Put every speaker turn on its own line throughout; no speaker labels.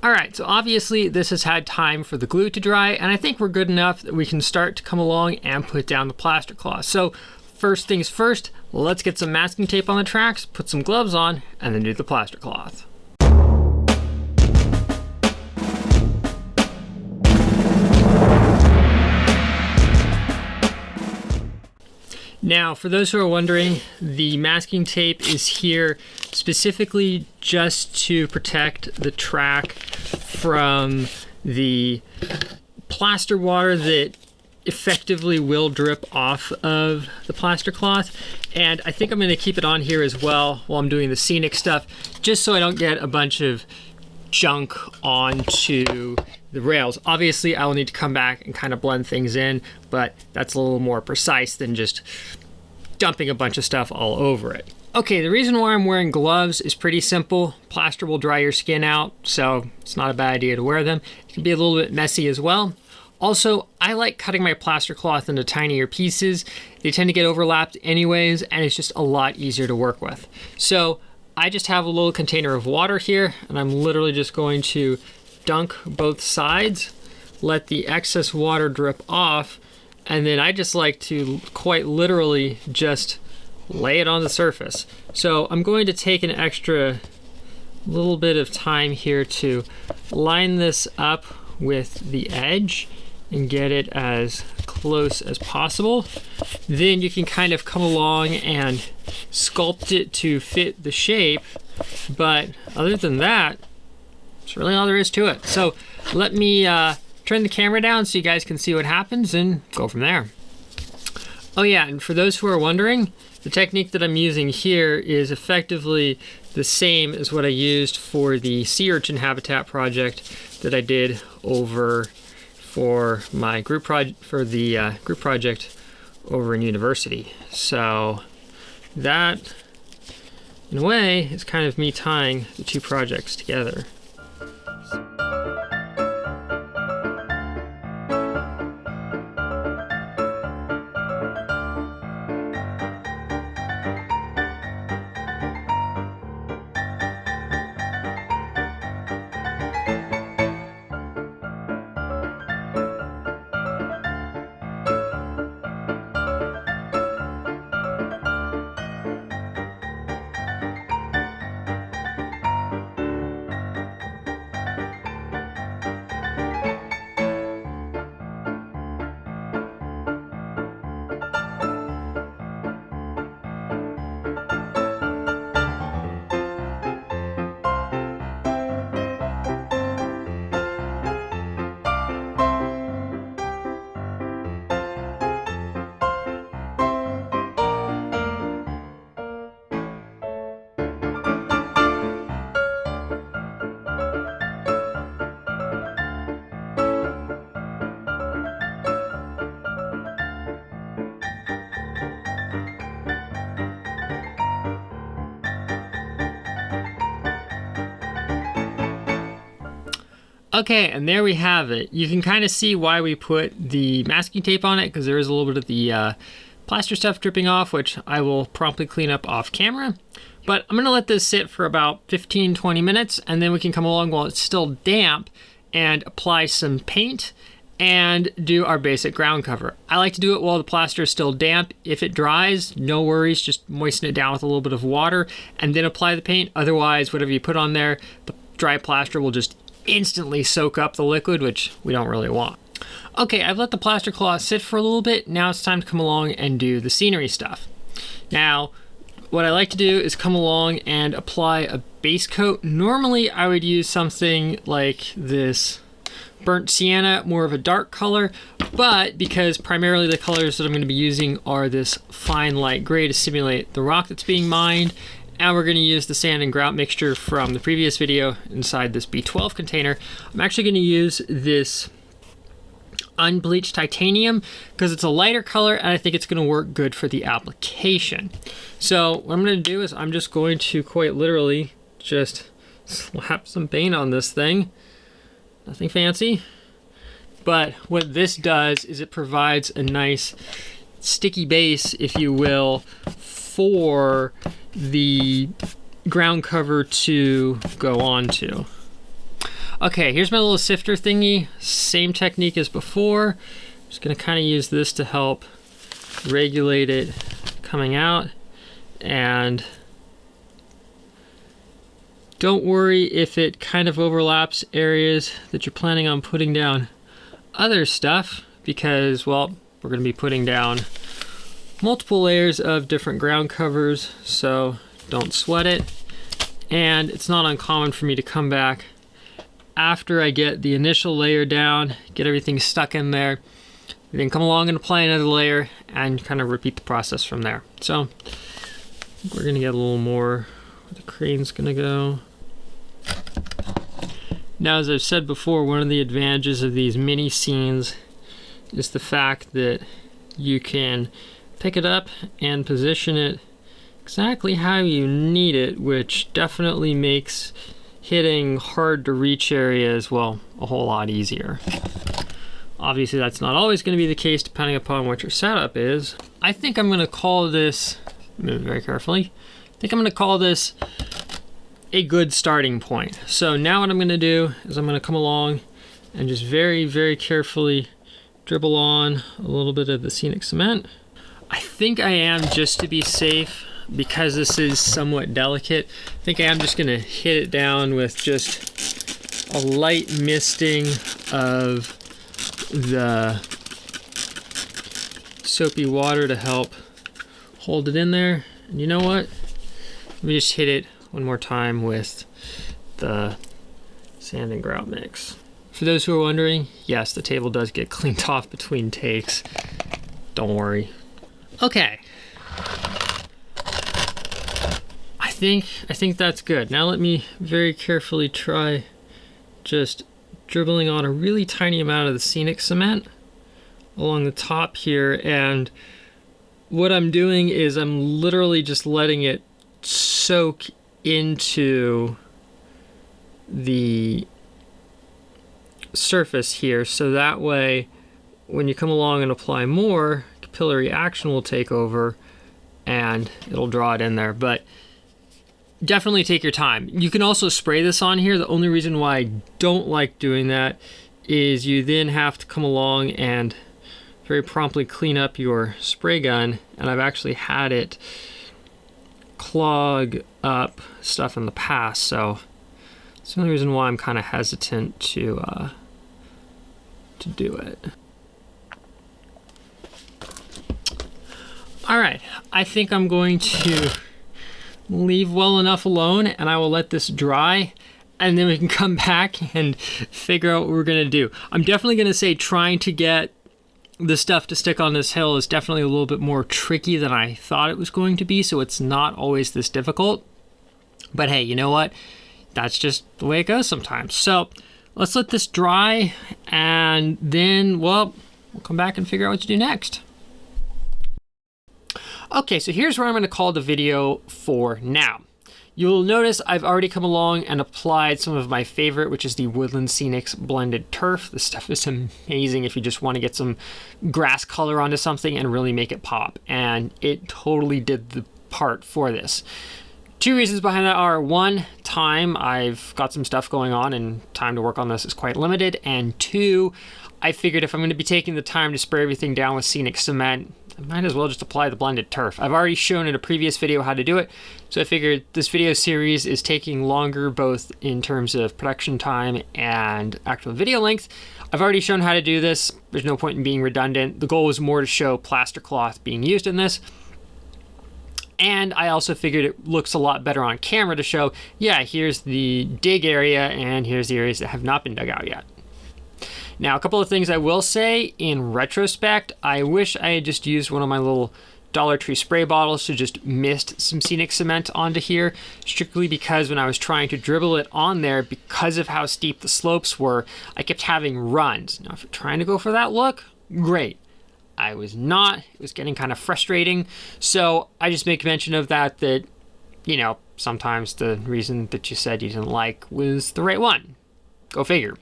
All right, so obviously this has had time for the glue to dry, and I think we're good enough that we can start to come along and put down the plaster cloth. So first things first, let's get some masking tape on the tracks, put some gloves on, and then do the plaster cloth. Now, for those who are wondering, the masking tape is here specifically just to protect the track from the plaster water that effectively will drip off of the plaster cloth. And I think I'm going to keep it on here as well while I'm doing the Scenic stuff, just so I don't get a bunch of junk onto the rails. Obviously, I will need to come back and kind of blend things in, but that's a little more precise than just dumping a bunch of stuff all over it. Okay, the reason why I'm wearing gloves is pretty simple. Plaster will dry your skin out, so it's not a bad idea to wear them. It can be a little bit messy as well. Also, I like cutting my plaster cloth into tinier pieces. They tend to get overlapped anyways, and it's just a lot easier to work with. So I just have a little container of water here, and I'm literally just going to dunk both sides, let the excess water drip off, and then I just like to quite literally just lay it on the surface. So I'm going to take an extra little bit of time here to line this up with the edge and get it as close as possible. Then you can kind of come along and sculpt it to fit the shape, but other than that, that's really all there is to it. So let me turn the camera down so you guys can see what happens and go from there. Oh yeah, and for those who are wondering, the technique that I'm using here is effectively the same as what I used for the sea urchin habitat project that I did over for my group project over in university. So that, in a way, is kind of me tying the two projects together. Okay, and there we have it. You can kind of see why we put the masking tape on it, because there is a little bit of the plaster stuff dripping off, which I will promptly clean up off camera. But I'm going to let this sit for about 15-20 minutes, and then we can come along while it's still damp and apply some paint and do our basic ground cover. I like to do it while the plaster is still damp. If it dries, no worries, just moisten it down with a little bit of water and then apply the paint. Otherwise, whatever you put on there, the dry plaster will just instantly soak up the liquid, which we don't really want. Okay, I've let the plaster cloth sit for a little bit. Now it's time to come along and do the scenery stuff. Now, what I like to do is come along and apply a base coat. Normally, I would use something like this burnt sienna, more of a dark color, but because primarily the colors that I'm going to be using are this fine light gray to simulate the rock that's being mined, and we're going to use the sand and grout mixture from the previous video inside this B12 container. I'm actually going to use this unbleached titanium because it's a lighter color and I think it's going to work good for the application. So what I'm going to do is I'm just going to quite literally just slap some paint on this thing. Nothing fancy, but what this does is it provides a nice sticky base, if you will, for the ground cover to go onto. Okay, here's my little sifter thingy. Same technique as before. Just gonna kind of use this to help regulate it coming out. And don't worry if it kind of overlaps areas that you're planning on putting down other stuff, because, well, we're gonna be putting down multiple layers of different ground covers, so don't sweat it. And it's not uncommon for me to come back after I get the initial layer down, get everything stuck in there, then come along and apply another layer and kind of repeat the process from there. So we're gonna get a little more where the crane's gonna go. Now, as I've said before, one of the advantages of these mini scenes is the fact that you can pick it up and position it exactly how you need it, which definitely makes hitting hard to reach areas, well, a whole lot easier. Obviously, that's not always going to be the case depending upon what your setup is. I think I'm going to call this, move very carefully, I think I'm going to call this a good starting point. So now what I'm going to do is I'm going to come along and just very, very carefully dribble on a little bit of the Scenic cement. I think I am, just to be safe, because this is somewhat delicate, I think I am just going to hit it down with just a light misting of the soapy water to help hold it in there. And you know what? Let me just hit it one more time with the sand and grout mix. For those who are wondering, yes, the table does get cleaned off between takes. Don't worry. Okay. I think that's good. Now let me very carefully try just dribbling on a really tiny amount of the Scenic cement along the top here, and what I'm doing is I'm literally just letting it soak into the surface here, so that way when you come along and apply more, capillary action will take over and it'll draw it in there. But definitely take your time. You can also spray this on here. The only reason why I don't like doing that is you then have to come along and very promptly clean up your spray gun, and I've actually had it clog up stuff in the past, so it's the only reason why I'm kind of hesitant to do it. All right, I think I'm going to leave well enough alone, and I will let this dry, and then we can come back and figure out what we're gonna do. I'm definitely gonna say trying to get the stuff to stick on this hill is definitely a little bit more tricky than I thought it was going to be, so it's not always this difficult. But hey, you know what? That's just the way it goes sometimes. So let's let this dry, and then, well, we'll come back and figure out what to do next. Okay, so here's where I'm going to call the video for now. You'll notice I've already come along and applied some of my favorite, which is the Woodland Scenics blended turf. This stuff is amazing if you just want to get some grass color onto something and really make it pop. And it totally did the part for this. Two reasons behind that are, one, time. I've got some stuff going on and time to work on this is quite limited. And two, I figured if I'm going to be taking the time to spray everything down with Scenic cement, I might as well just apply the blended turf. I've already shown in a previous video how to do it, so I figured this video series is taking longer both in terms of production time and actual video length. I've already shown how to do this. There's no point in being redundant. The goal was more to show plaster cloth being used in this. And I also figured it looks a lot better on camera to show, yeah, here's the dig area and here's the areas that have not been dug out yet. Now, a couple of things I will say in retrospect, I wish I had just used one of my little Dollar Tree spray bottles to just mist some Scenic cement onto here, strictly because when I was trying to dribble it on there, because of how steep the slopes were, I kept having runs. Now, if you're trying to go for that look, great. I was not. It was getting kind of frustrating. So I just make mention of that, you know, sometimes the reason that you said you didn't like was the right one. Go figure.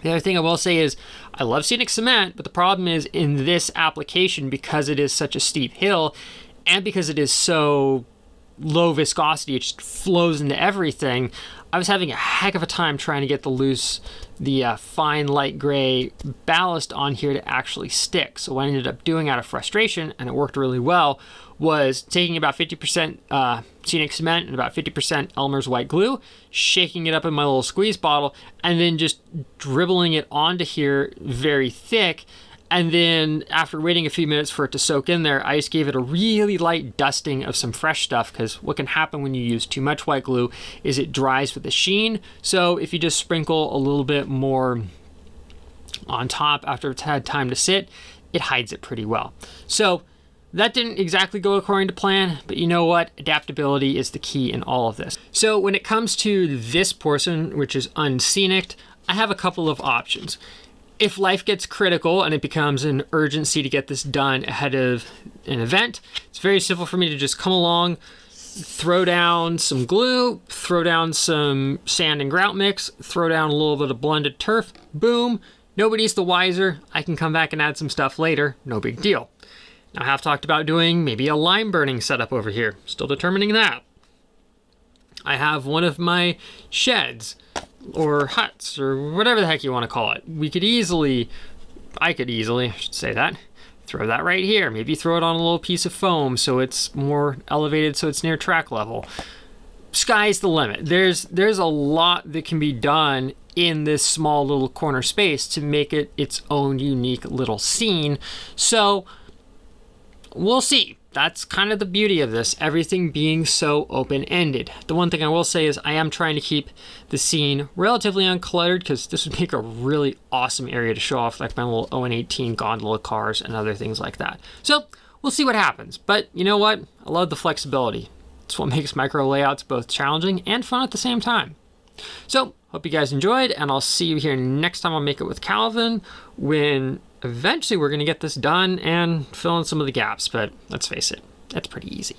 The other thing I will say is I love Scenic cement, but the problem is in this application, because it is such a steep hill and because it is so low viscosity, it just flows into everything. I was having a heck of a time trying to get the fine light gray ballast on here to actually stick. So what I ended up doing out of frustration, and it worked really well, was taking about 50% Scenic cement and about 50% Elmer's white glue, shaking it up in my little squeeze bottle, and then just dribbling it onto here very thick. And then after waiting a few minutes for it to soak in there, I just gave it a really light dusting of some fresh stuff, because what can happen when you use too much white glue is it dries with the sheen. So if you just sprinkle a little bit more on top after it's had time to sit, it hides it pretty well. So that didn't exactly go according to plan, but you know what? Adaptability is the key in all of this. So when it comes to this portion, which is unscenic, I have a couple of options. If life gets critical and it becomes an urgency to get this done ahead of an event, it's very simple for me to just come along, throw down some glue, throw down some sand and grout mix, throw down a little bit of blended turf, boom, nobody's the wiser. I can come back and add some stuff later, no big deal. Now I have talked about doing maybe a lime burning setup over here, still determining that. I have one of my sheds or huts or whatever the heck you want to call it. I could easily, I should say that, throw that right here. Maybe throw it on a little piece of foam so it's more elevated, so it's near track level. Sky's the limit. There's a lot that can be done in this small little corner space to make it its own unique little scene. So we'll see. That's kind of the beauty of this, everything being so open-ended. The one thing I will say is I am trying to keep the scene relatively uncluttered, because this would make a really awesome area to show off like my little ON18 gondola cars and other things like that. So we'll see what happens. But you know what? I love the flexibility. It's what makes micro layouts both challenging and fun at the same time. So hope you guys enjoyed, and I'll see you here next time on Make It with Calvin, when eventually we're going to get this done and fill in some of the gaps, but let's face it, that's pretty easy.